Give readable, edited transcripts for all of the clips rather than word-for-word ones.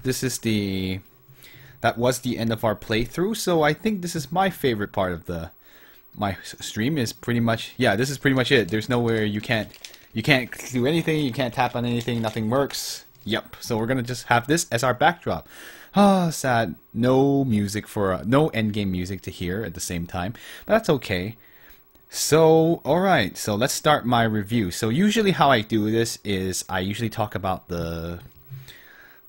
that was the end of our playthrough. So I think this is my favorite part of my stream. Is pretty much, yeah, this is pretty much it. There's nowhere you can't do anything, you can't tap on anything, nothing works. Yep. So we're gonna just have this as our backdrop. Ah, sad. No music no endgame music to hear at the same time, but that's okay. So, alright, so let's start my review. So usually how I do this is I usually talk about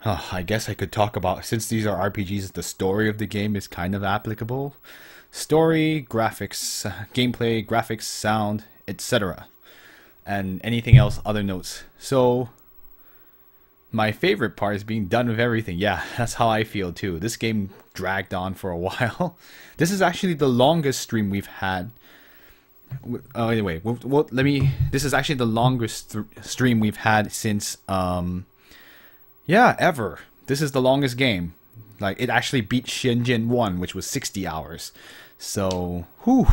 I guess I could talk about, since these are RPGs, the story of the game is kind of applicable. Story, graphics, gameplay, graphics, sound, etc. And anything else, other notes. So, my favorite part is being done with everything. Yeah, that's how I feel too. This game dragged on for a while. This is actually the longest stream we've had. Anyway, this is actually the longest stream we've had since, yeah, ever. This is the longest game. Like, it actually beat Shenzhen 1, which was 60 hours. So, whew.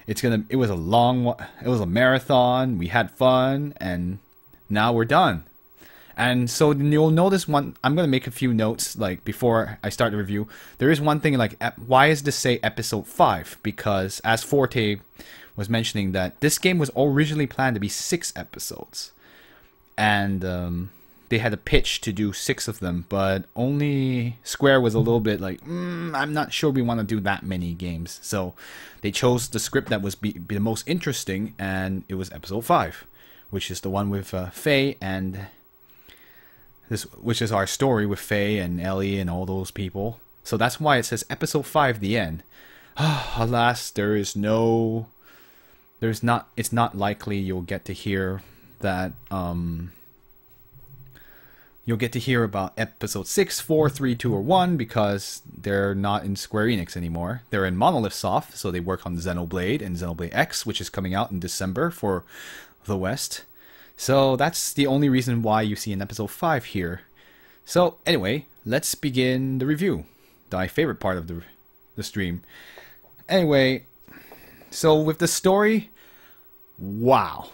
It was a marathon. We had fun, and now we're done. And so you'll notice I'm going to make a few notes, like, before I start the review. There is one thing, like, why does this say episode 5? Because, as Forte was mentioning, that this game was originally planned to be 6 episodes. And, they had a pitch to do 6 of them, but only Square was a little bit like, I'm not sure we want to do that many games. So they chose the script that was be the most interesting, and it was episode 5, which is the one with Faye, and which is our story with Faye and Ellie and all those people. So that's why it says episode 5, the end. Alas, it's not likely you'll get to hear that, you'll get to hear about episode 6, 4, 3, 2, or 1, because they're not in Square Enix anymore. They're in Monolith Soft, so they work on Xenoblade and Xenoblade X, which is coming out in December for the West. So that's the only reason why you see an episode 5 here. So anyway, let's begin the review. My favorite part of the stream. Anyway, so with the story, wow.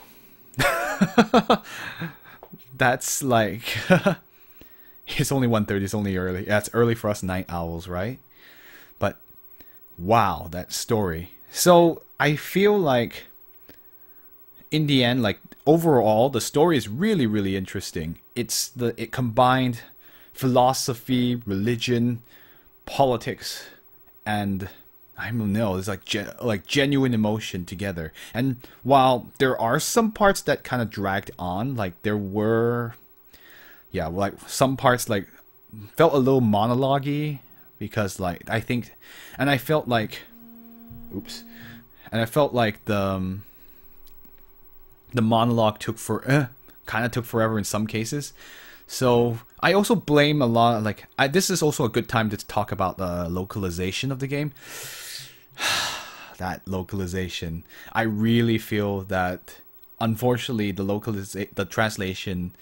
That's like, it's only 1:30, it's only early. Yeah, it's early for us night owls, right? But, wow, that story. So, I feel like, in the end, like, overall, the story is really, really interesting. It combined philosophy, religion, politics, and I don't know, it's like genuine emotion together. And while there are some parts that kind of dragged on, like there were, yeah, like some parts like felt a little monologue-y, because like I felt like the monologue kind of took forever in some cases. So I also blame a lot, like this is also a good time to talk about the localization of the game. That localization, I really feel that unfortunately the translation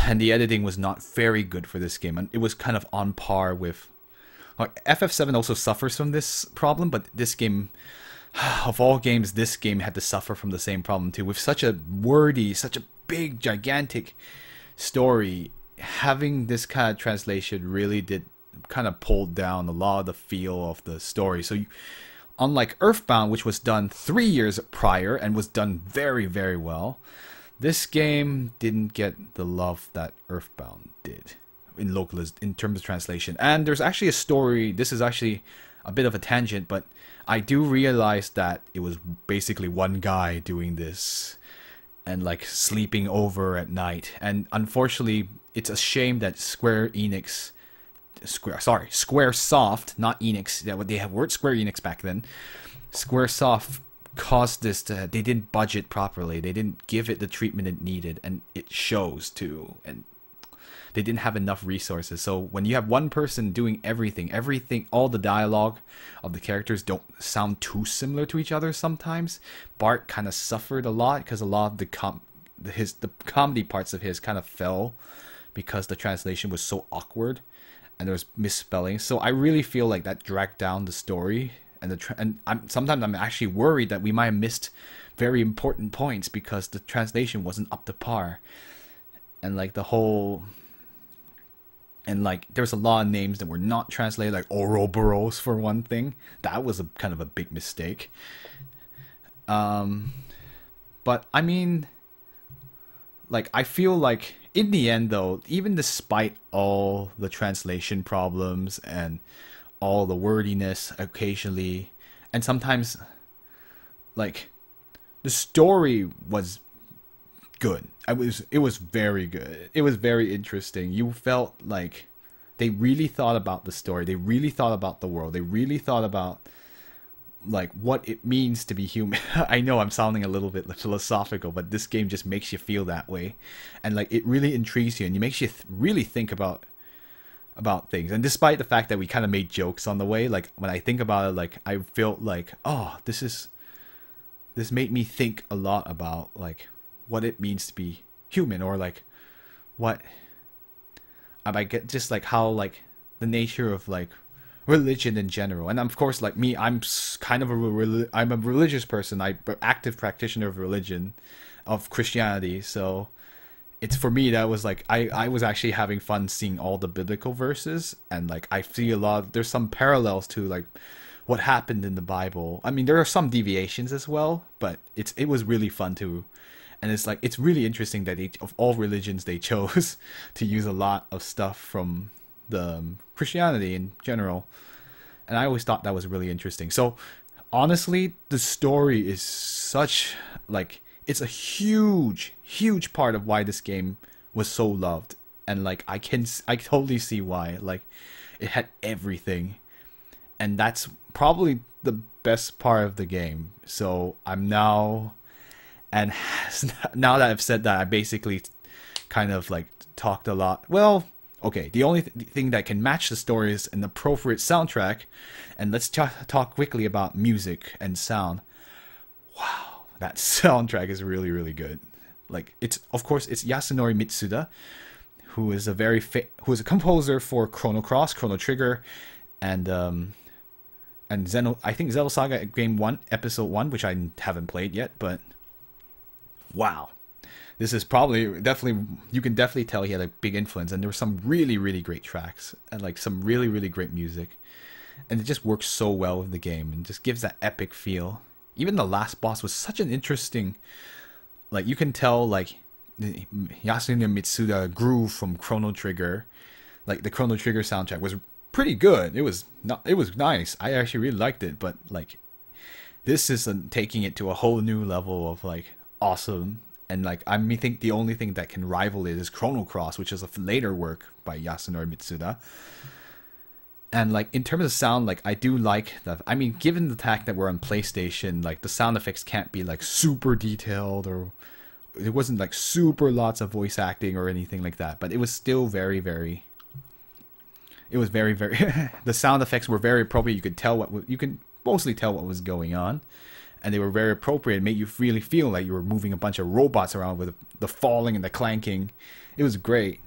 and the editing was not very good for this game, and it was kind of on par with, like, FF7 also suffers from this problem, but this game, of all games, this game had to suffer from the same problem too. With such a big, gigantic story, having this kind of translation really did kind of pulled down a lot of the feel of the story. So unlike Earthbound, which was done 3 years prior and was done very, very well, this game didn't get the love that Earthbound did in terms of translation. And there's actually a story, this is actually a bit of a tangent, but I do realize that it was basically one guy doing this and like sleeping over at night. And unfortunately, it's a shame that Squaresoft, not Enix. They weren't Square Enix back then. Squaresoft caused this they didn't budget properly. They didn't give it the treatment it needed, and it shows too. And they didn't have enough resources. So when you have one person doing everything, all the dialogue of the characters don't sound too similar to each other sometimes. Bart kind of suffered a lot because a lot of the comedy parts of his kind of fell because the translation was so awkward and there was misspelling. So I really feel like that dragged down the story, and sometimes I'm actually worried that we might have missed very important points because the translation wasn't up to par. And like the whole And like there's a lot of names that were not translated, like Ouroboros for one thing. That was a kind of a big mistake. But I mean, like I feel like in the end though, even despite all the translation problems and all the wordiness occasionally, and sometimes like the story was good. It was very good. It was very interesting. You felt like they really thought about the story. They really thought about the world. They really thought about like what it means to be human. I know I'm sounding a little bit philosophical, but this game just makes you feel that way, and like it really intrigues you and it makes you really think about things. And despite the fact that we kind of made jokes on the way, like when I think about it, like I felt like, oh, this made me think a lot about like what it means to be human, or like what I get, just like how like the nature of like religion in general. And of course, like me, I'm kind of I'm a religious person. I'm an active practitioner of religion, of Christianity. So it's, for me, that was like I was actually having fun seeing all the biblical verses, and like I see a lot. There's some parallels to like what happened in the Bible. I mean, there are some deviations as well, but it was really fun too. And it's like, it's really interesting that of all religions they chose to use a lot of stuff from the Christianity in general. And I always thought that was really interesting. So honestly, the story is such like, it's a huge part of why this game was so loved. And like I totally see why. Like it had everything, and that's probably the best part of the game. So and now that I've said that, I basically kind of like talked a lot. Well, okay, the only thing that can match the story is an appropriate soundtrack. And let's talk quickly about music and sound. Wow, that soundtrack is really, really good. Like of course it's Yasunori Mitsuda, who is a composer for Chrono Cross, Chrono Trigger, and I think Xenosaga Game 1, Episode 1, which I haven't played yet, but wow. This is definitely, you can definitely tell he had a big influence, and there were some really, really great tracks, and like some really, really great music. And it just works so well with the game, and just gives that epic feel. Even the last boss was such an interesting, like you can tell like Yasunori Mitsuda grew from Chrono Trigger. Like the Chrono Trigger soundtrack was pretty good. It was nice. I actually really liked it, but like this is taking it to a whole new level of like awesome. And like I think the only thing that can rival it is Chrono Cross, which is a later work by Yasunori Mitsuda. And like in terms of sound, like I do like that. I mean, given the fact that we're on PlayStation, like the sound effects can't be like super detailed, or it wasn't like super lots of voice acting or anything like that. But it was still very, very. It was very, very. The sound effects were very appropriate. You could mostly tell what was going on, and they were very appropriate. It made you really feel like you were moving a bunch of robots around with the falling and the clanking. It was great.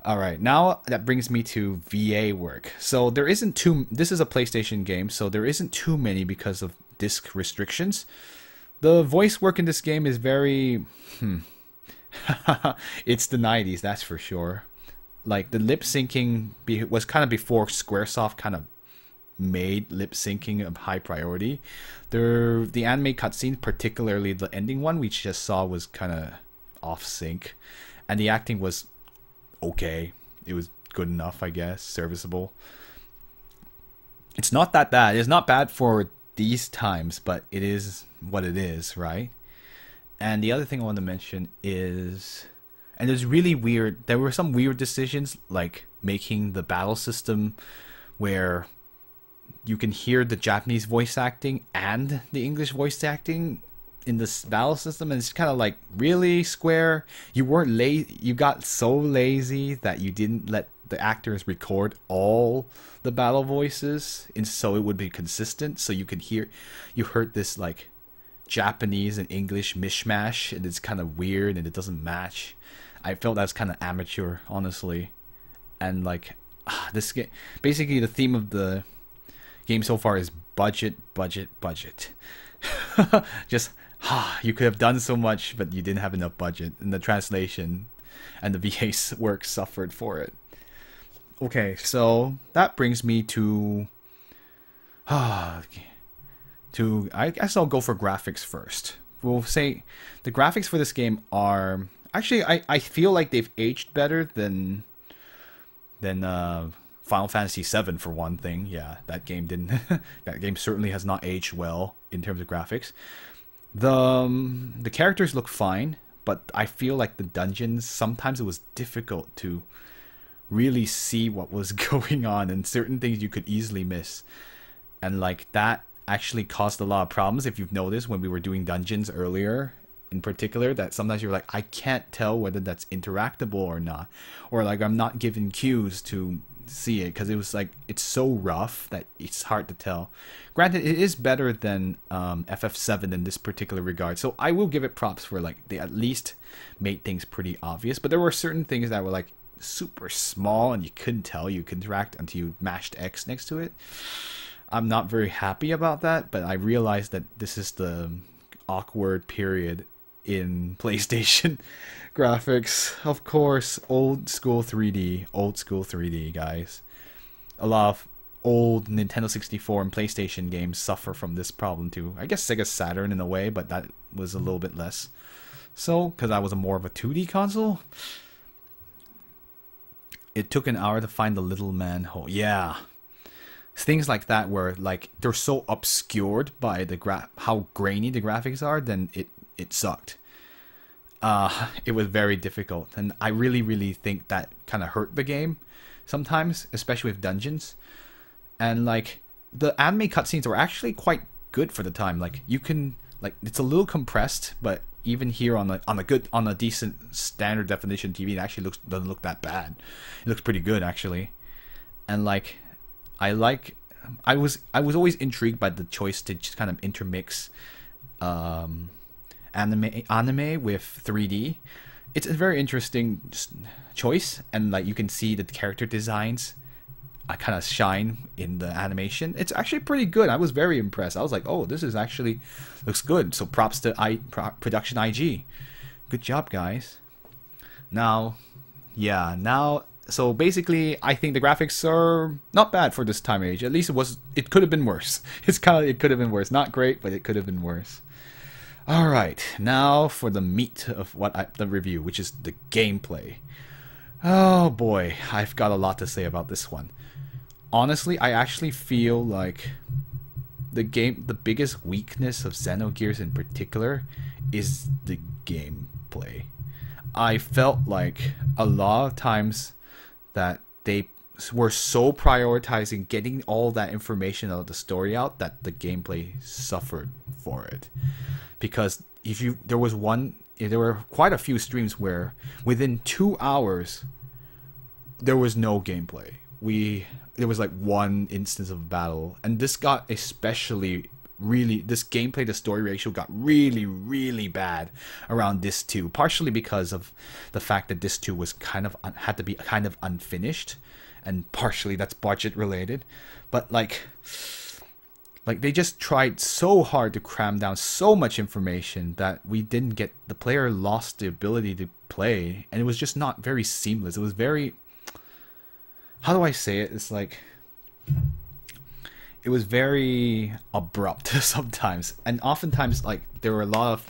All right, now that brings me to VA work. So there isn't this is a PlayStation game, so there isn't too many because of disc restrictions. The voice work in this game is very, it's the 90s, that's for sure. Like the lip syncing was kind of before Squaresoft kind of made lip syncing a high priority. The anime cutscene, particularly the ending one we just saw, was kind of off sync, and the acting was okay. It was good enough, I guess, serviceable. It's not that bad. It's not bad for these times, but it is what it is, right? And the other thing I want to mention is, and it's really weird, there were some weird decisions like making the battle system where you can hear the Japanese voice acting and the English voice acting in this battle system, and it's kind of like, really, Square? You weren't you got so lazy that you didn't let the actors record all the battle voices, and so it would be consistent, so you heard this like Japanese and English mishmash, and it's kind of weird and it doesn't match. I felt that was kind of amateur, honestly. And like this game, basically the theme of the game so far is budget. Just you could have done so much, but you didn't have enough budget, and the translation and the VA work suffered for it. Okay, so that brings me to I guess I'll go for graphics first. We'll say the graphics for this game are actually I feel like they've aged better than Final Fantasy VII for one thing. Yeah, that game didn't. That game certainly has not aged well in terms of graphics. The characters look fine, but I feel like the dungeons sometimes it was difficult to really see what was going on, and certain things you could easily miss, and like that actually caused a lot of problems. If you've noticed when we were doing dungeons earlier in particular, that sometimes you're like, I can't tell whether that's interactable or not, or like I'm not given cues to see it because it was like it's so rough that it's hard to tell. Granted, it is better than FF7 in this particular regard, so I will give it props for like they at least made things pretty obvious. But there were certain things that were like super small and you couldn't tell you could interact until you mashed X next to it. I'm not very happy about that, but I realized that this is the awkward period in PlayStation graphics. Of course, old school 3D, guys. A lot of old Nintendo 64 and PlayStation games suffer from this problem too. I guess Sega Saturn in a way, but that was a little bit less. So, because I was more of a 2D console, it took an hour to find the little manhole. Yeah. Things like that where like they're so obscured by the how grainy the graphics are, then it sucked. It was very difficult, and I really think that kind of hurt the game sometimes, especially with dungeons. And like the anime cutscenes were actually quite good for the time. Like you can like it's a little compressed, but even here on a decent standard definition TV, it actually doesn't look that bad. It looks pretty good actually, and like. I was always intrigued by the choice to just kind of intermix anime with 3D. It's a very interesting choice, and like you can see the character designs kind of shine in the animation. It's actually pretty good. I was very impressed. I was like, oh, this is actually looks good. So props to Production IG. Good job, guys. Now, yeah, now. So basically, I think the graphics are not bad for this time and age. At least it could have been worse. It could have been worse. Not great, but it could have been worse. All right, now for the meat of the review, which is the gameplay. Oh boy, I've got a lot to say about this one. Honestly, I actually feel like the biggest weakness of Xenogears in particular is the gameplay. I felt like a lot of times that they were so prioritizing getting all that information out of the story out that the gameplay suffered for it. Because there were quite a few streams where within 2 hours there was no gameplay. There was like one instance of battle, and this got especially this gameplay to story ratio got really bad around this 2, partially because of the fact that this 2 was had to be kind of unfinished, and partially that's budget related. But like they just tried so hard to cram down so much information that the player lost the ability to play, and it was just not very seamless. It was very, how do I say it? It's like it was very abrupt sometimes, and oftentimes like there were a lot of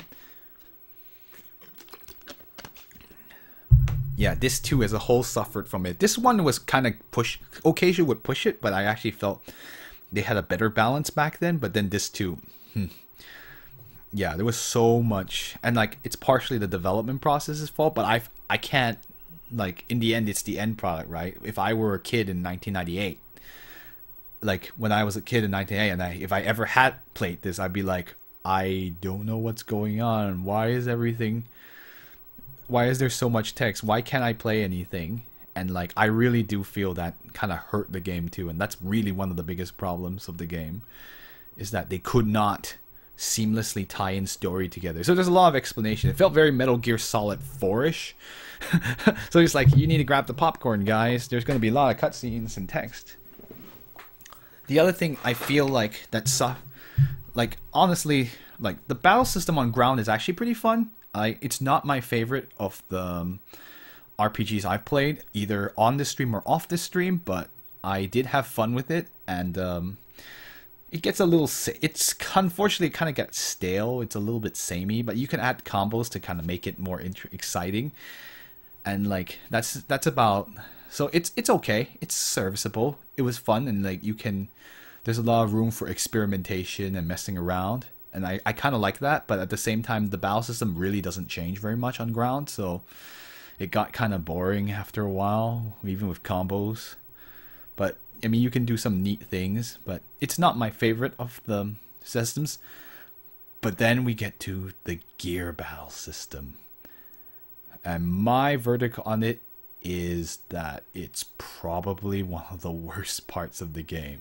this too as a whole suffered from it. This one was kind of occasionally would push it, but I actually felt they had a better balance back then. But then this too, there was so much, and like it's partially the development process's fault, but I can't, like, in the end it's the end product, right? If I were a kid in 1998, like when I was a kid in 1998, and if I ever had played this, I'd be like, I don't know what's going on. Why is there so much text? Why can't I play anything? And like I really do feel that kind of hurt the game too, and that's really one of the biggest problems of the game, is that they could not seamlessly tie in story together. So there's a lot of explanation. It felt very Metal Gear Solid 4-ish. So it's like, you need to grab the popcorn, guys. There's going to be a lot of cutscenes and text. The other thing I feel like like honestly, like the battle system on ground is actually pretty fun. It's not my favorite of the RPGs I've played, either on this stream or off this stream, but I did have fun with it, and it gets a little. It's unfortunately it kind of gets stale. It's a little bit samey, but you can add combos to kind of make it more exciting, and like that's about. So it's okay. It's serviceable. It was fun, and like you can. There's a lot of room for experimentation and messing around, and I kind of like that. But at the same time, the battle system really doesn't change very much on ground, so it got kind of boring after a while, even with combos. But I mean, you can do some neat things, but it's not my favorite of the systems. But then we get to the gear battle system, and my verdict on it is that it's probably one of the worst parts of the game.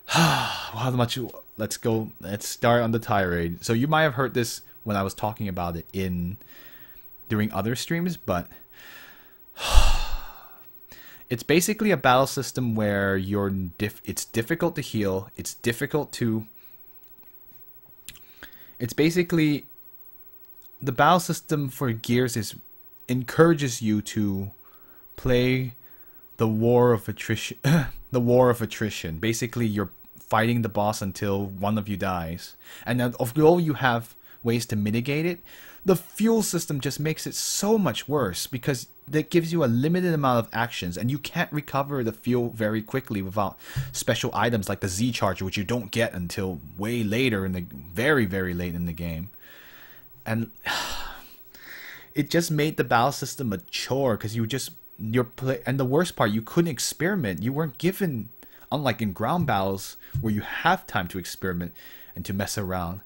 How much? Let's go. Let's start on the tirade. So you might have heard this when I was talking about it during other streams, but it's basically a battle system where it's difficult to heal. It's difficult to. It's basically the battle system for Gears encourages you to play the war of attrition. The war of attrition. Basically, you're fighting the boss until one of you dies, and although you have ways to mitigate it, the fuel system just makes it so much worse because that gives you a limited amount of actions, and you can't recover the fuel very quickly without special items like the Z charger, which you don't get until way later in the very late in the game. And it just made the battle system a chore because and the worst part, you couldn't experiment. You weren't given, unlike in ground battles where you have time to experiment and to mess around.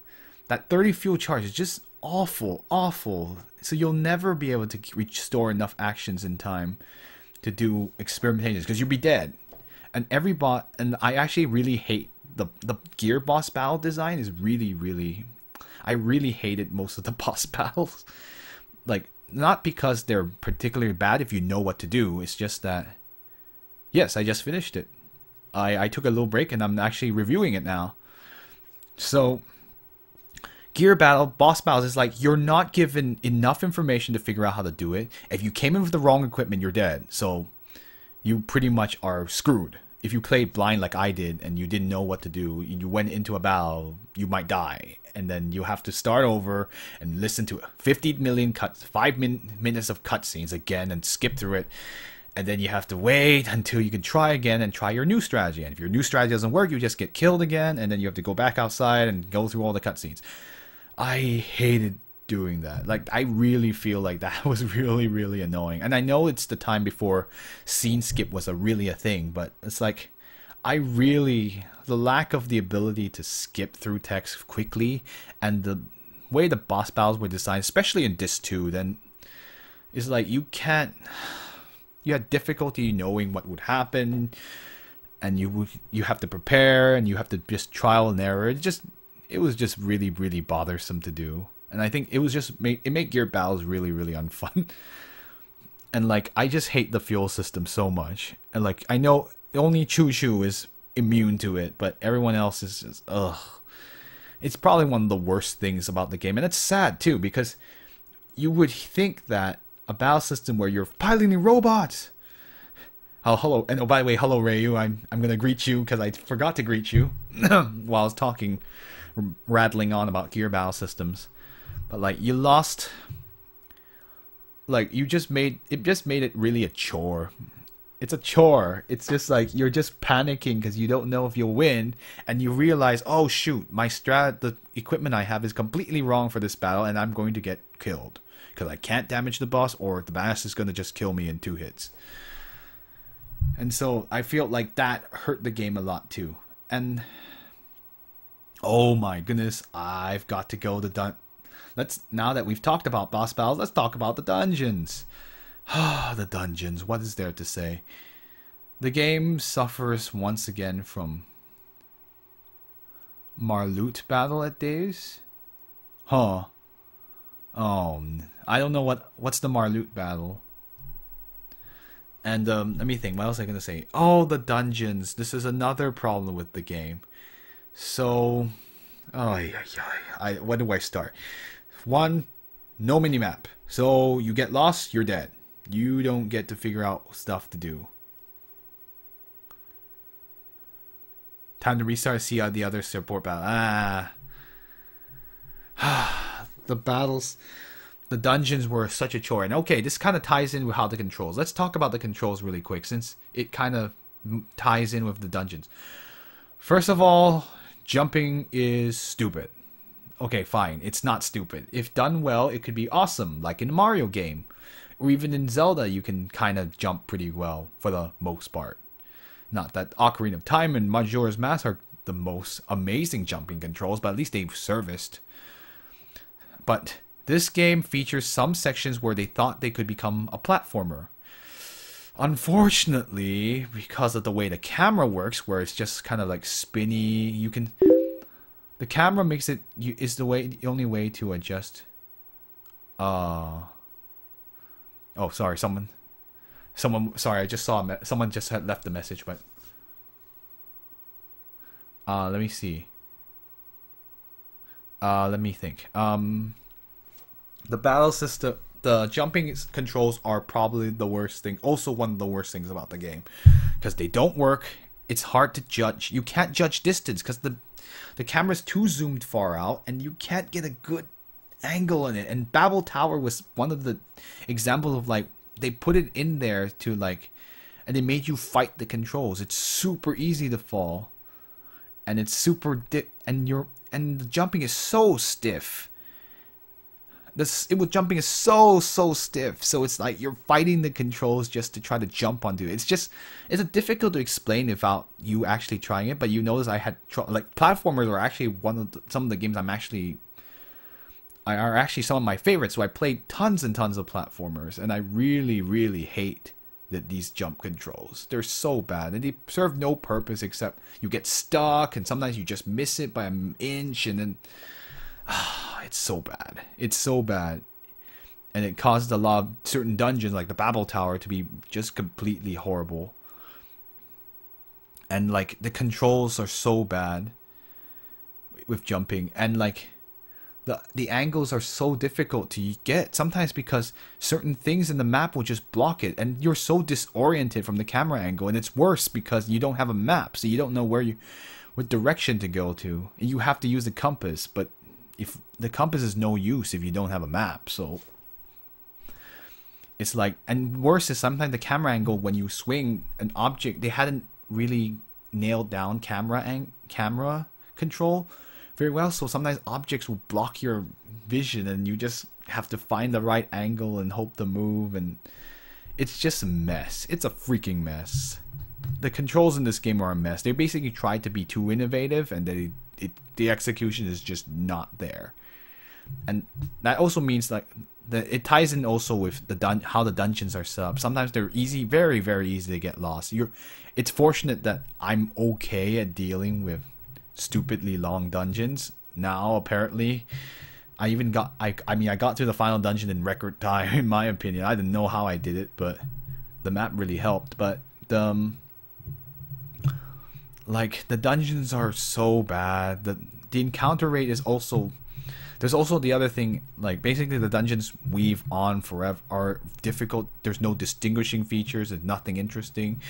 That 30 fuel charge is just awful. So you'll never be able to restore enough actions in time to do experimentations because you'll be dead. And and I actually really hate the gear boss battle design is really. I really hated most of the boss battles. Like, not because they're particularly bad if you know what to do. It's just that, yes, I just finished it. I took a little break and I'm actually reviewing it now. So, gear battle, boss battles is like you're not given enough information to figure out how to do it. If you came in with the wrong equipment, you're dead. So, you pretty much are screwed. If you played blind like I did and you didn't know what to do, you went into a battle, you might die. And then you have to start over and listen to 50 million cuts, 5 minutes of cutscenes again and skip through it. And then you have to wait until you can try again and try your new strategy. And if your new strategy doesn't work, you just get killed again. And then you have to go back outside and go through all the cutscenes. I hated doing that. Like, I really feel like that was really annoying. And I know it's the time before scene skip was really a thing, but it's like the lack of the ability to skip through text quickly and the way the boss battles were designed, especially in Disc 2, then is like you had difficulty knowing what would happen, and you have to prepare and you have to just trial and error. It was just really bothersome to do. And I think it was just it made gear battles really unfun. And like I just hate the fuel system so much. And like I know only Choo Choo is immune to it, but everyone else is just ugh. It's probably one of the worst things about the game, and it's sad too because you would think that a battle system where you're piloting robots. Oh hello, and oh by the way, hello Ryu. I'm gonna greet you because I forgot to greet you while I was talking, rattling on about gear battle systems. But like you lost, like it just made it really a chore. It's a chore. It's just like you're just panicking because you don't know if you'll win, and you realize, oh shoot, the equipment I have is completely wrong for this battle, and I'm going to get killed because I can't damage the boss, or the boss is going to just kill me in 2 hits. And so I feel like that hurt the game a lot too. And oh my goodness, I've got to go to now that we've talked about boss battles, let's talk about the dungeons. The dungeons, what is there to say? The game suffers once again from Marloot battle at days. Huh. I don't know what's the Marloot battle. And let me think, what else was I gonna say? Oh, the dungeons. This is another problem with the game. So where do I start? 1, no minimap. So you get lost, you're dead. You don't get to figure out stuff to do. Time to restart, see how the other support battle. The battles, the dungeons were such a chore. And okay, this kind of ties in with how the controls. Let's talk about the controls really quick, since it kind of ties in with the dungeons. First of all, jumping is stupid. Okay, fine, it's not stupid. If done well, it could be awesome, like in a Mario game. Or even in Zelda, you can kind of jump pretty well, for the most part. Not that Ocarina of Time and Majora's Mask are the most amazing jumping controls, but at least they've serviced. But this game features some sections where they thought they could become a platformer. Unfortunately, because of the way the camera works, where it's just kind of like spinny, the camera makes it is the only way to adjust. Oh, sorry, someone. Sorry, I just saw someone just had left the message, but let me see. Let me think. The battle system, the jumping controls are probably the worst thing. Also, one of the worst things about the game, because they don't work. It's hard to judge. You can't judge distance because the camera's too zoomed far out, and you can't get a good angle in it. And Babel Tower was one of the examples of like they put it in there to like, and they made you fight the controls. It's super easy to fall, and it's super and the jumping is so stiff. Jumping is so stiff, so it's like you're fighting the controls just to try to jump onto it. It's difficult to explain without you actually trying it. But you notice I had like platformers are actually some of the games are actually some of my favorites. So I played tons and tons of platformers, and I really hate these jump controls. They're so bad, and they serve no purpose except you get stuck, and sometimes you just miss it by an inch, and then it's so bad. It's so bad. And it caused a lot of certain dungeons, like the Babel Tower, to be just completely horrible. And like the controls are so bad with jumping, and like the angles are so difficult to get sometimes because certain things in the map will just block it, and you're so disoriented from the camera angle. And it's worse because you don't have a map, so you don't know what direction to go to, and you have to use the compass. But if the compass is no use if you don't have a map, so it's like, and worse is sometimes the camera angle when you swing an object, they hadn't really nailed down camera control very well, so sometimes objects will block your vision, and you just have to find the right angle and hope to move, and it's just a mess. It's a freaking mess. The controls in this game are a mess. They basically tried to be too innovative, and the execution is just not there. And that also means like it ties in also with how the dungeons are set up. Sometimes they're easy, very easy to get lost. It's fortunate that I'm okay at dealing with stupidly long dungeons now. Apparently, I got through the final dungeon in record time, in my opinion. I didn't know how I did it, but the map really helped. But like the dungeons are so bad. The encounter rate is also, there's also the other thing, like basically the dungeons weave on forever, are difficult. There's no distinguishing features. There's nothing interesting,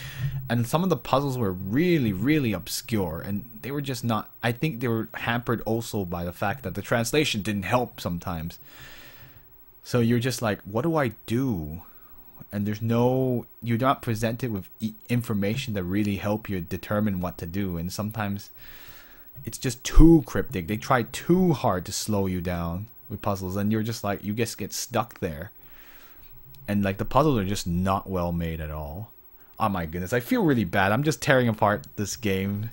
and some of the puzzles were really obscure, and they were just not. I think they were hampered also by the fact that the translation didn't help sometimes. So you're just like, what do I do? And you're not presented with information that really help you determine what to do, and sometimes it's just too cryptic. They try too hard to slow you down with puzzles, and you're just like, you just get stuck there. And like the puzzles are just not well made at all. Oh my goodness, I feel really bad. I'm just tearing apart this gameplay.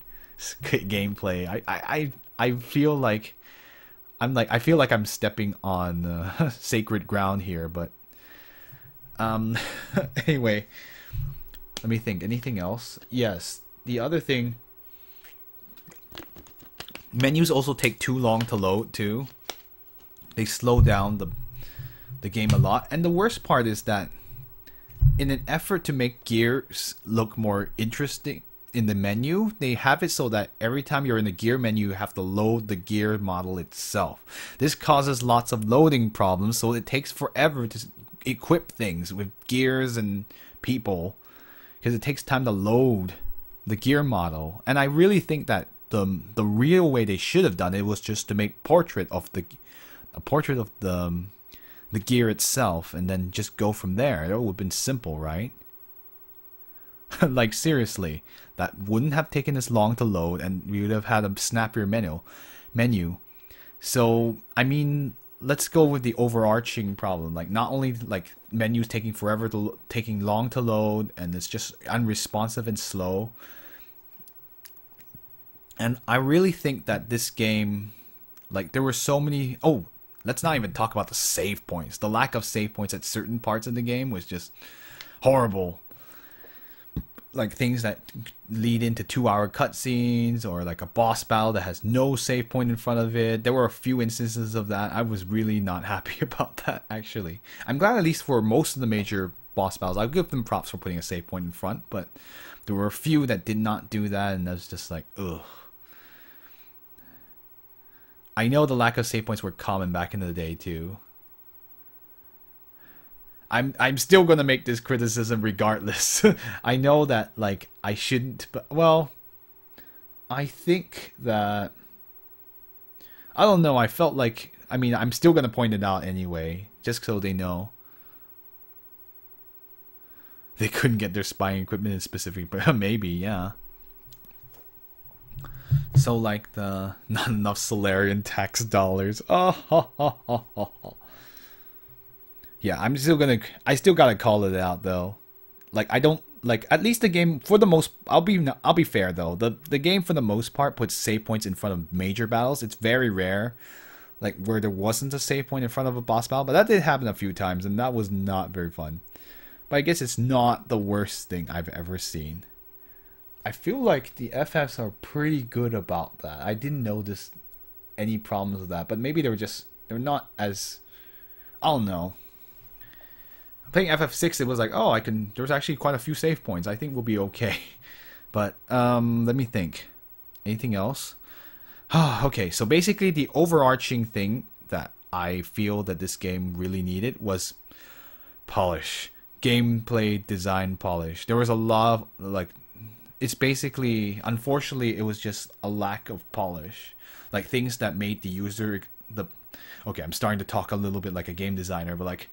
I feel like I'm stepping on sacred ground here, but anyway, let me think. Anything else? Yes, the other thing, menus also take too long to load too. They slow down the game a lot. And the worst part is that in an effort to make gears look more interesting in the menu, they have it so that every time you're in the gear menu, you have to load the gear model itself. This causes lots of loading problems, so it takes forever to equip things with gears and people, because it takes time to load the gear model. And I really think that the real way they should have done it was just to make a portrait of the gear itself, and then just go from there. It would have been simple, right? Like, seriously, that wouldn't have taken as long to load, and we would have had a snappier menu. So, I mean, let's go with the overarching problem. Like, not only like menus taking long to load, and it's just unresponsive and slow. And I really think that this game, like, there were so many. Oh, let's not even talk about the save points. The lack of save points at certain parts of the game was just horrible. Like, things that lead into 2-hour cutscenes, or like a boss battle that has no save point in front of it. There were a few instances of that. I was really not happy about that, actually. I'm glad at least for most of the major boss battles. I'll give them props for putting a save point in front, but there were a few that did not do that, and I was just like, ugh. I know the lack of save points were common back in the day too. I'm still gonna make this criticism regardless. I know that, like, I shouldn't, but, well, I think that, I don't know, I felt like, I mean, I'm still gonna point it out anyway, just so they know. They couldn't get their spying equipment in specific, but maybe, yeah. So, like, the not enough Solarian tax dollars. Oh. Yeah, I still gotta call it out though. Like, I don't like, at least the game for the most. I'll be fair though. The game for the most part puts save points in front of major battles. It's very rare, like, where there wasn't a save point in front of a boss battle, but that did happen a few times, and that was not very fun. But I guess it's not the worst thing I've ever seen. I feel like the FFs are pretty good about that. I didn't notice any problems with that, but maybe they're not as, I don't know. Playing FF6, it was like, oh, there was actually quite a few save points. I think we'll be okay. But let me think. Anything else? Okay, so basically the overarching thing that I feel that this game really needed was polish. Gameplay design polish. There was a lot of, like, it's basically, unfortunately, it was just a lack of polish. Like, things that made the user, okay, I'm starting to talk a little bit like a game designer, but, like,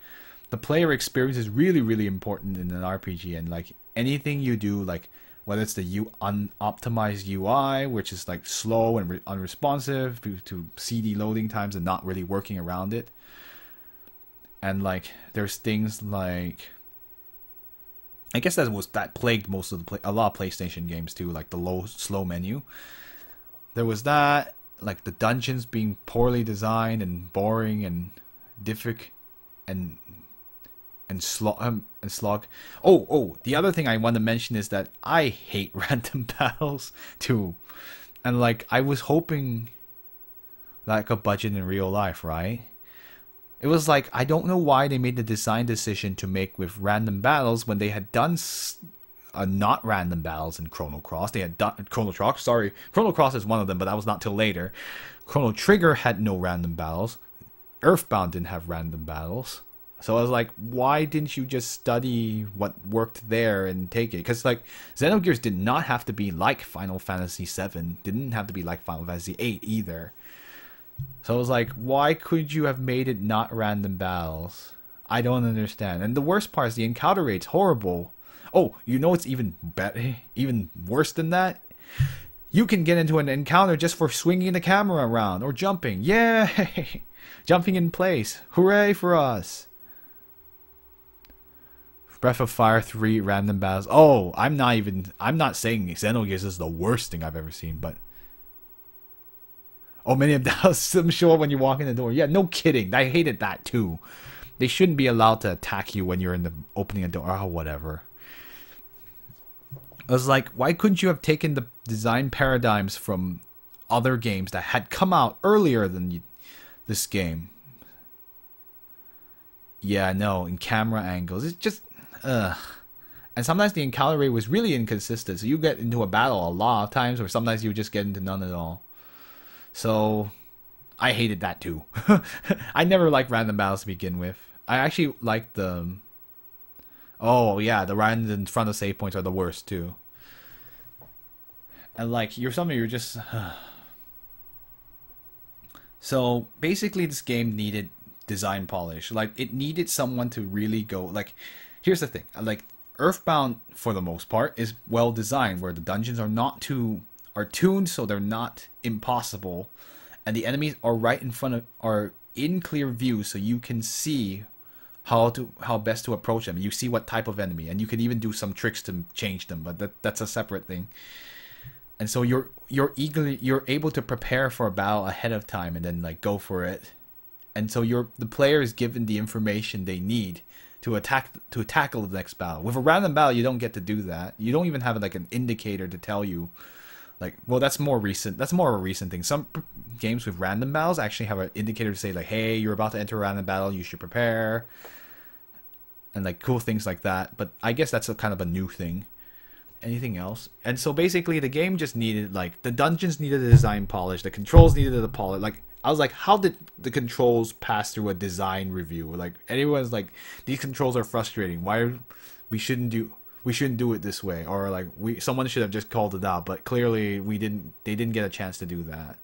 the player experience is really, really important in an RPG, and, like, anything you do, like, whether it's the unoptimized UI, which is, like, slow and unresponsive due to CD loading times and not really working around it, and, like, there's things like, I guess that plagued most of a lot of PlayStation games too, like the slow menu. There was that, like the dungeons being poorly designed and boring and difficult and slog. Oh, the other thing I want to mention is that I hate random battles too, and, like, I was hoping like a budget in real life, right? It was like, I don't know why they made the design decision to make with random battles when they had done not random battles in Chrono Cross. They had done Chrono Cross is one of them, but that was not till later. Chrono Trigger had no random battles. Earthbound didn't have random battles. So I was like, why didn't you just study what worked there and take it? Because, like, Xenogears did not have to be like Final Fantasy VII. Didn't have to be like Final Fantasy VIII either. So I was like, why could you have made it not random battles? I don't understand. And the worst part is the encounter rate's horrible. Oh, you know what's even better, even worse than that? You can get into an encounter just for swinging the camera around or jumping. Yay! Jumping in place. Hooray for us. Breath of Fire 3 random battles. Oh, I'm not saying Xenogears is the worst thing I've ever seen, but oh, many of those, I'm sure, when you walk in the door. Yeah, no kidding. I hated that too. They shouldn't be allowed to attack you when you're in the opening a door. Oh, whatever. I was like, why couldn't you have taken the design paradigms from other games that had come out earlier than this game? Yeah, no, in camera angles. It's just, ugh. And sometimes the encounter rate was really inconsistent. So you get into a battle a lot of times, or sometimes you just get into none at all. So I hated that too. I never liked random battles to begin with. I actually like the. Oh yeah, the random in front of save points are the worst too. And like you're just. So basically, this game needed design polish. Like it needed someone to really go. Like, here's the thing. Like Earthbound, for the most part, is well designed, where the dungeons are not too are tuned so they're not impossible, and the enemies are right in front of are in clear view, so you can see how best to approach them. You see what type of enemy, and you can even do some tricks to change them. But that's a separate thing. And so you're able to prepare for a battle ahead of time and then like go for it. And so the player is given the information they need to tackle the next battle. With a random battle, you don't get to do that. You don't even have like an indicator to tell you, like, well, that's more recent. That's more of a recent thing. Some games with random battles actually have an indicator to say like, hey, you're about to enter a random battle, you should prepare, and like cool things like that. But I guess that's a kind of a new thing. Anything else? And so basically, the game just needed like the dungeons needed a design polish, the controls needed a polish. Like I was like, how did the controls pass through a design review? Like anyone's like, these controls are frustrating. We shouldn't do it this way, or like someone should have just called it out. But clearly, they didn't get a chance to do that.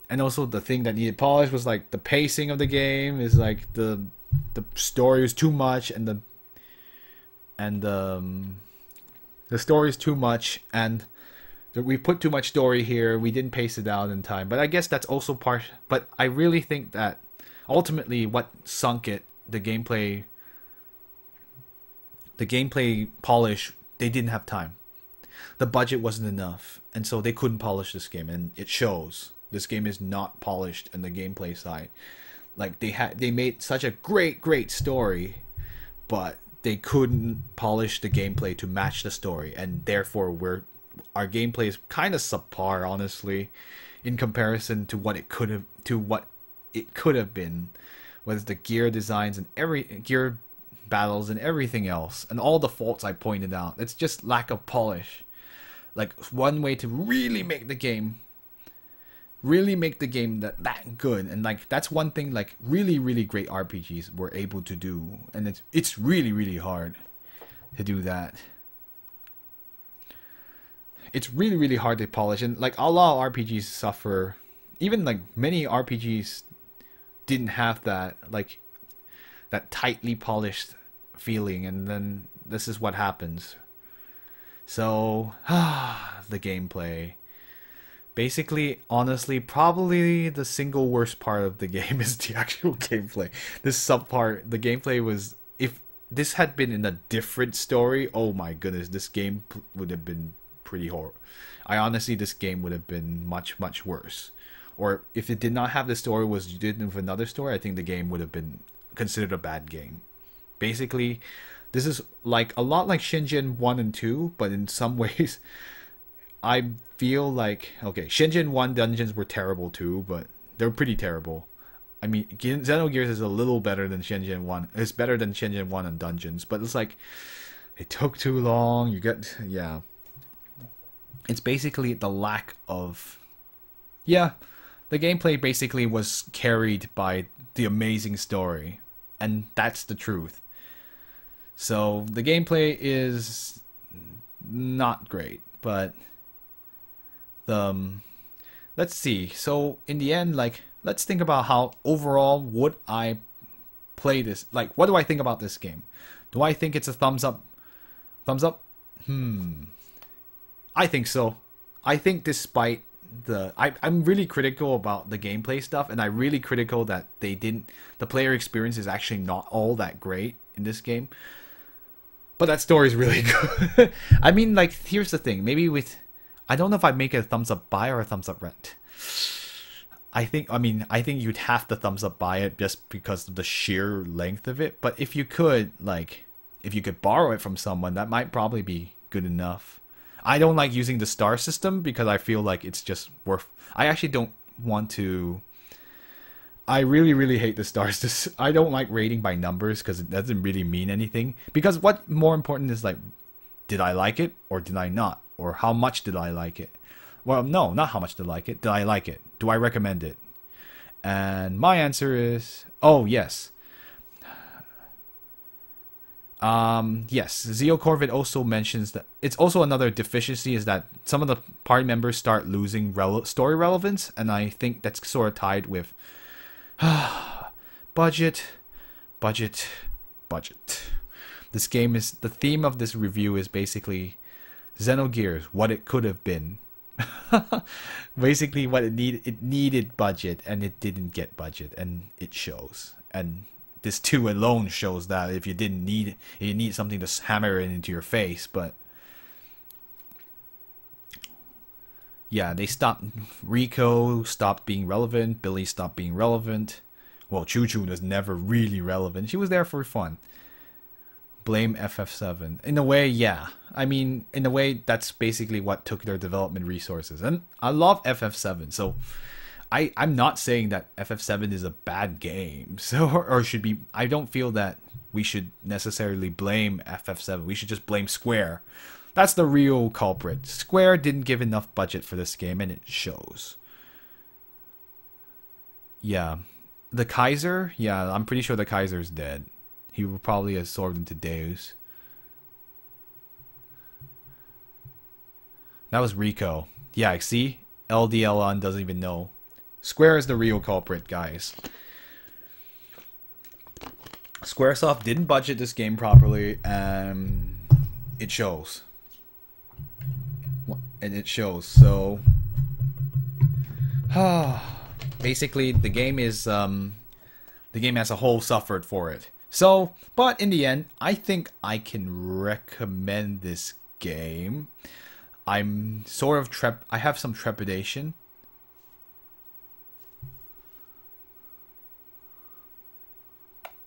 And also, the thing that needed polish was like the pacing of the game is like the story is too much, and the story is too much, and we put too much story here. We didn't pace it out in time. But I guess that's also part. But I really think that ultimately what sunk it, the gameplay polish, they didn't have time. The budget wasn't enough, and so they couldn't polish this game, and it shows. This game is not polished in the gameplay side. Like they made such a great story, but they couldn't polish the gameplay to match the story, and therefore our gameplay is kind of subpar, honestly, in comparison to what it could have been, with the gear designs and every gear battles and everything else, and all the faults I pointed out. It's just lack of polish. Like one way to really make the game that good, and like that's one thing like really great RPGs were able to do, and it's really hard to do that. It's really hard to polish, and like a lot of RPGs suffer. Even like many RPGs didn't have that like that tightly polished feeling, and then this is what happens. So the gameplay. Basically, honestly, probably the single worst part of the game is the actual gameplay. This subpart, the gameplay was, if this had been in a different story, oh my goodness, this game would have been pretty horrible. This game would have been much worse. Or if it did not have the story, was you did with another story, I think the game would have been considered a bad game. Basically, this is like a lot like Shenzhen 1 and 2, but in some ways I feel like, okay, Shenzhen 1 dungeons were terrible too, but they're pretty terrible. I mean, Xenogears is a little better than Shenzhen 1. It's better than Shenzhen 1 on dungeons, but it's like, it took too long. Yeah. It's basically the lack of, the gameplay basically was carried by the amazing story, and that's the truth. So the gameplay is not great, but let's see. So in the end, like, let's think about how overall would I play this. Like, what do I think about this game? Do I think it's a thumbs up? Thumbs up? I think so. I think despite I'm really critical about the gameplay stuff, and I'm really critical that the player experience is actually not all that great in this game. But that story is really good. I mean, like, here's the thing. Maybe I don't know if I'd make it a thumbs up buy or a thumbs up rent. I think you'd have to thumbs up buy it just because of the sheer length of it. But if you could borrow it from someone, that might probably be good enough. I don't like using the star system because I feel like it's just I actually don't want to. I really hate the stars. I don't like rating by numbers because it doesn't really mean anything. Because what more important is, like, did I like it or did I not? Or how much did I like it? Well, no, not how much did I like it. Did I like it? Do I recommend it? And my answer is, oh, yes. Yes, Zeo Corvid also mentions that it's also another deficiency is that some of the party members start losing story relevance, and I think that's sort of tied with budget, budget, budget. This game is the theme of this review is basically Xenogears, what it could have been. Basically, what it needed budget, and it didn't get budget, and it shows. And this 2 alone shows that if you didn't need it, you need something to hammer it into your face. But yeah, they stopped. Rico stopped being relevant. Billy stopped being relevant. Well, Choo Choo was never really relevant. She was there for fun. Blame FF7. In a way, yeah. I mean, in a way, that's basically what took their development resources. And I love FF7, so I'm not saying that FF7 is a bad game. So, or should be. I don't feel that we should necessarily blame FF7. We should just blame Square. That's the real culprit. Square didn't give enough budget for this game, and it shows. Yeah. The Kaiser? Yeah, I'm pretty sure the Kaiser's dead. He will probably absorb into Deus. That was Rico. Yeah, see? LDLon doesn't even know. Square is the real culprit, guys. Squaresoft didn't budget this game properly, and it shows. And it shows, so... basically, the game is... the game as a whole suffered for it. So, but in the end, I think I can recommend this game. I'm sort of I have some trepidation.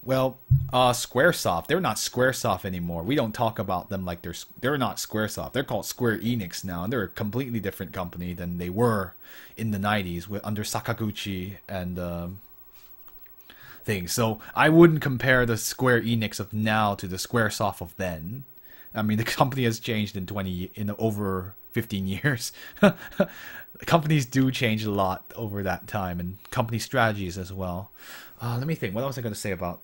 Well, Squaresoft, they're not Squaresoft anymore. We don't talk about them like they're not Squaresoft. They're called Square Enix now, and they're a completely different company than they were in the 90s under Sakaguchi and things. So I wouldn't compare the Square Enix of now to the Squaresoft of then. I mean, the company has changed in over 15 years. Companies do change a lot over that time, and company strategies as well. Let me think. What was I going to say about?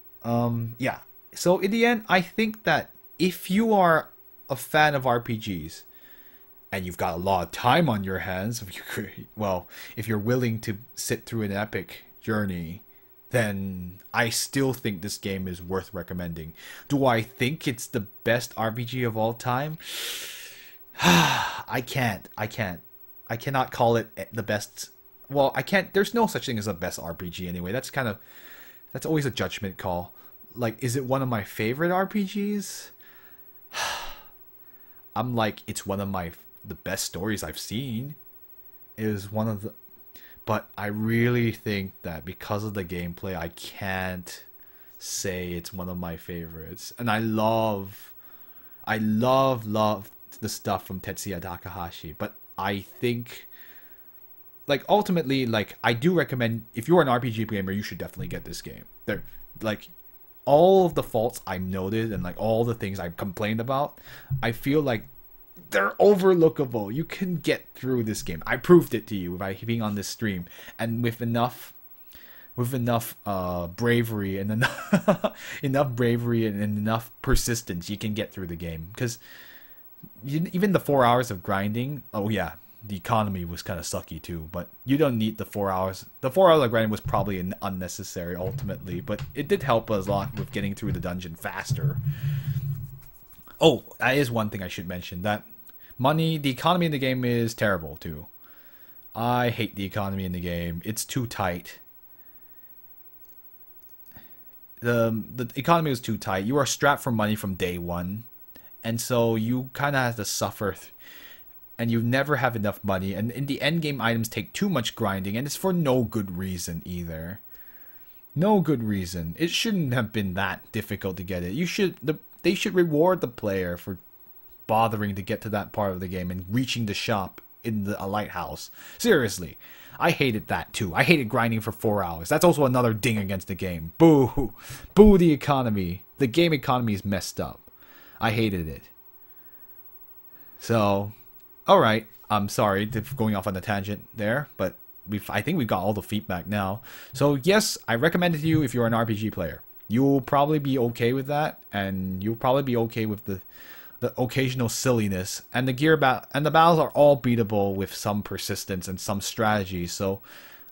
Yeah. So in the end, I think that if you are a fan of RPGs and you've got a lot of time on your hands, if you're willing to sit through an epic journey, then I still think this game is worth recommending. Do I think it's the best RPG of all time? I cannot call it the best. Well, I can't. There's no such thing as a best RPG anyway. That's always a judgment call. Like, is it one of my favorite RPGs? I'm like, it's one of the best stories I've seen. It was one of the... But I really think that because of the gameplay, I can't say it's one of my favorites. And I love the stuff from Tetsuya Takahashi. But I think, like, ultimately, like, I do recommend, if you're an RPG gamer, you should definitely get this game. They're, like, all of the faults I noted and, like, all the things I complained about, I feel like they're overlookable. You can get through this game. I proved it to you by being on this stream, and with enough bravery and enough bravery and enough persistence, you can get through the game. Because even the 4 hours of grinding, oh yeah, the economy was kind of sucky too, but you don't need the 4 hours. The 4 hours of grinding was probably unnecessary ultimately, but it did help us a lot with getting through the dungeon faster. Oh, that is one thing I should mention. That the economy in the game is terrible too. I hate the economy in the game. It's too tight. The economy is too tight. You are strapped for money from day one, and so you kind of have to suffer, and you never have enough money. And in the end game, items take too much grinding, and it's for no good reason either. No good reason. It shouldn't have been that difficult to get it. They should reward the player for bothering to get to that part of the game and reaching the shop in a lighthouse. Seriously. I hated that too. I hated grinding for 4 hours. That's also another ding against the game. Boo. Boo the economy. The game economy is messed up. I hated it. So, alright. I'm sorry for going off on a tangent there, but I think we got all the feedback now. So yes, I recommend it to you if you're an RPG player. You'll probably be okay with that, and you'll probably be okay with the occasional silliness. And the battles are all beatable with some persistence and some strategy. So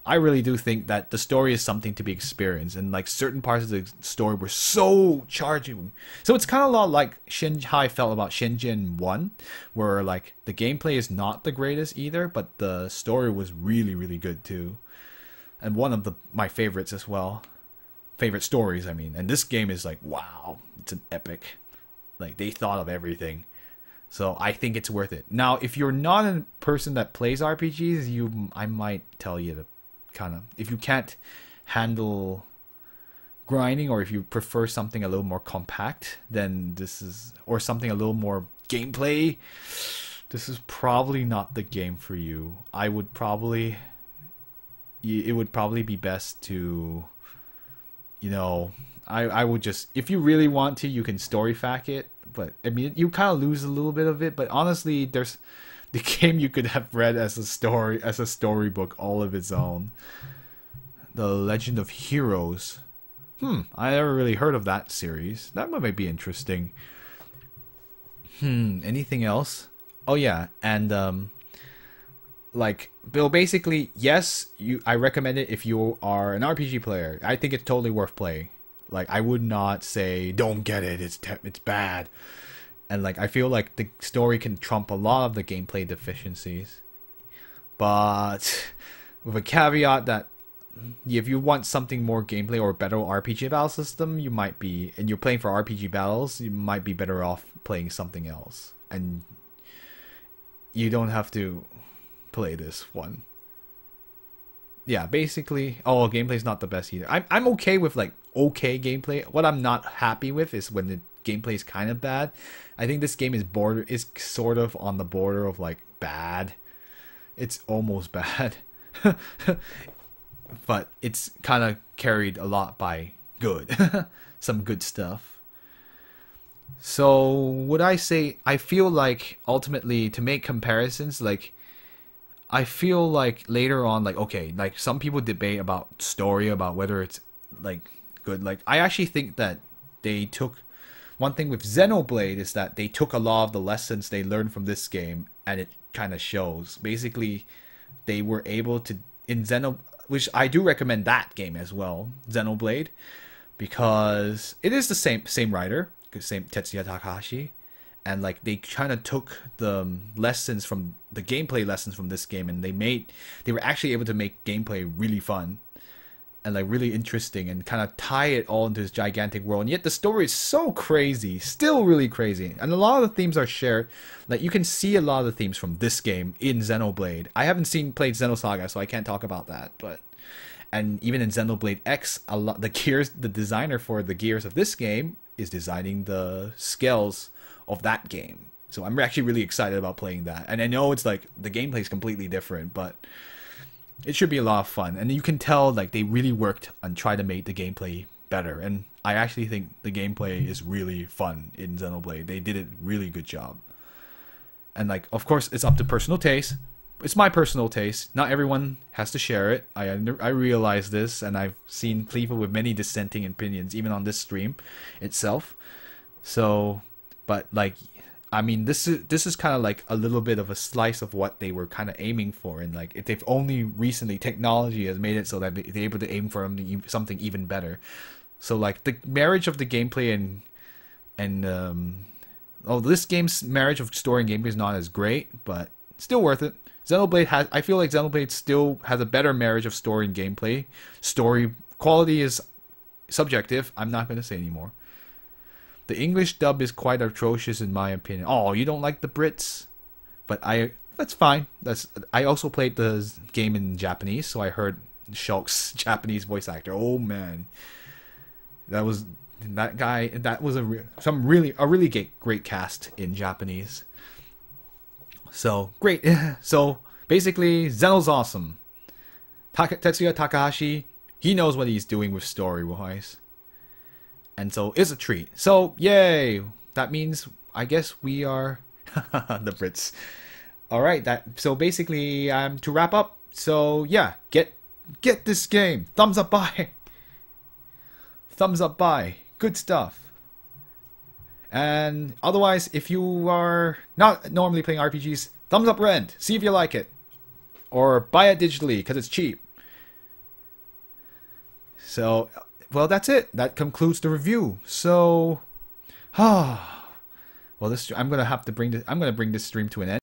I really do think that the story is something to be experienced, and like certain parts of the story were so charging. So it's kind of a lot like how I felt about Shenzhen 1, where like the gameplay is not the greatest either, but the story was really, really good too. And one of my favorites as well. Favorite stories, I mean. And this game is like, wow, it's an epic. Like they thought of everything. So I think it's worth it. Now, if you're not a person that plays RPGs, I might tell you to kind of, if you can't handle grinding, or if you prefer something a little more compact, then this is, or something a little more gameplay, this is probably not the game for you. It would probably be best to, I would just, if you really want to, you can story fact it, but I mean, you kind of lose a little bit of it. But honestly, there's the game you could have read as a storybook all of its own. The Legend of Heroes. I never really heard of that series. That might be interesting. Anything else? Oh yeah, and like Bill, basically, yes, I recommend it if you are an RPG player. I think it's totally worth playing. Like I would not say don't get it. It's bad. And like I feel like the story can trump a lot of the gameplay deficiencies. But with a caveat that if you want something more gameplay or a better RPG battle system, and you're playing for RPG battles, you might be better off playing something else. And you don't have to play this one. Yeah, basically, gameplay's not the best either. I'm okay with like okay gameplay. What I'm not happy with is when the gameplay is kind of bad. I think this game is sort of on the border of like bad. It's almost bad. But it's kind of carried a lot by good. Some good stuff. So, would I say, I feel like ultimately to make comparisons, like I feel like later on, like, okay, like some people debate about story, about whether it's like good. Like I actually think that they took, one thing with Xenoblade is that they took a lot of the lessons they learned from this game, and it kind of shows. Basically, they were able to, in which I do recommend that game as well, Xenoblade, because it is the same writer, same Tetsuya Takahashi. And like they kind of took the lessons from the gameplay lessons from this game, and they were actually able to make gameplay really fun and like really interesting, and kind of tie it all into this gigantic world. And yet the story is so crazy, still really crazy. And a lot of the themes are shared. Like you can see a lot of the themes from this game in Xenoblade. I haven't played Xenosaga, so I can't talk about that. And even in Xenoblade X, the designer for the gears of this game is designing the scales of that game. So I'm actually really excited about playing that. And I know it's like the gameplay is completely different, but it should be a lot of fun. And you can tell like they really worked on trying to make the gameplay better. And I actually think the gameplay is really fun in Xenoblade. They did a really good job. And like, of course, it's up to personal taste. It's my personal taste. Not everyone has to share it. I realize this, and I've seen people with many dissenting opinions, even on this stream itself. So, but like, I mean, this is kind of like a little bit of a slice of what they were kind of aiming for, and like if they've only recently, technology has made it so that they're able to aim for something even better. So like the marriage of the gameplay and this game's marriage of story and gameplay is not as great, but still worth it. I feel like Xenoblade still has a better marriage of story and gameplay. Story quality is subjective. I'm not going to say anymore. The English dub is quite atrocious in my opinion. Oh, you don't like the Brits? But that's fine. I also played the game in Japanese, so I heard Shulk's Japanese voice actor. Oh man. That was a really great cast in Japanese. So great. So basically, Xeno's awesome. Tetsuya Takahashi, he knows what he's doing with story wise, and so it's a treat. So yay! That means I guess we are the Brits. All right. So basically, to wrap up. So yeah, get this game. Thumbs up by. thumbs up buy. Good stuff. And otherwise, if you are not normally playing RPGs, thumbs up rent. See if you like it. Or buy it digitally because it's cheap. So, well, that's it. That concludes the review. So, well, I'm gonna bring this stream to an end.